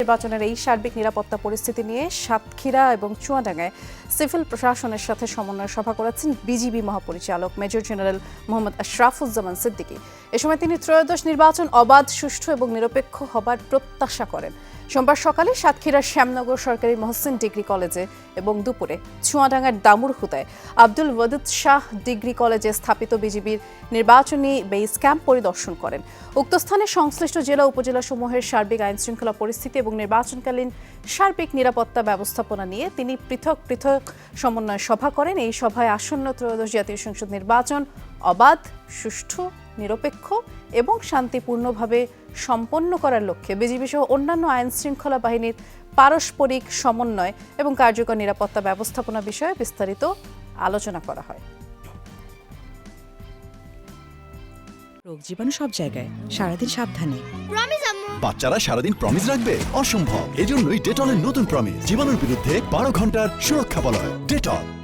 নির্বাচনের এই সার্বিক নিরাপত্তা পরিস্থিতি নিয়ে সাতক্ষীরা এবং চুয়াডাঙ্গায় সিভিল প্রশাসনের সাথে সমন্বয় সভা করেছেন বিজিবি মহাপরিচালক মেজর জেনারেল মোহাম্মদ আশরাফুজ্জামান সিদ্দিকী। এ সময় তিনি ত্রয়োদশ নির্বাচন অবাধ, সুষ্ঠু এবং নিরপেক্ষ হবার প্রত্যাশা করেন। সোমবার সকালে সাতক্ষীরার শ্যামনগর সরকারি মহসিন ডিগ্রি কলেজে এবং দুপুরে চুয়াডাঙ্গার দামুরহুদায় আব্দুল ওয়াদুদ শাহ ডিগ্রি কলেজে স্থাপিত বিজিবির নির্বাচনী বেস ক্যাম্প পরিদর্শন করেন। উক্ত স্থানে সংশ্লিষ্ট জেলা উপজেলাসমূহের সার্বিক আইনশৃঙ্খলা পরিস্থিতি এবং নির্বাচনকালীন সার্বিক নিরাপত্তা ব্যবস্থাপনা নিয়ে তিনি পৃথক পৃথক সমন্বয় সভা করেন। এই সভায় আসন্ন ত্রয়োদশ জাতীয় সংসদ নির্বাচন অবাধ, সুষ্ঠু, নিরপেক্ষ এবং শান্তিপূর্ণভাবে সম্পন্ন করার লক্ষ্যে বিজিবি সহ অন্যান্য আইন শৃঙ্খলা বাহিনীর পারস্পরিক সমন্বয় এবং কার্যকর নিরাপত্তা ব্যবস্থাপনা বিষয়ে বিস্তারিত আলোচনা করা হয়। রোগ জীবাণু সব জায়গায়, সারাদিন সাবধানে। বাচ্চারা সারাদিন প্রমিস রাখবে? অসম্ভব। এজন্যই ডেটলের নতুন প্রমিস, জীবাণুর বিরুদ্ধে 12 ঘন্টার সুরক্ষা বলয়। ডেটল।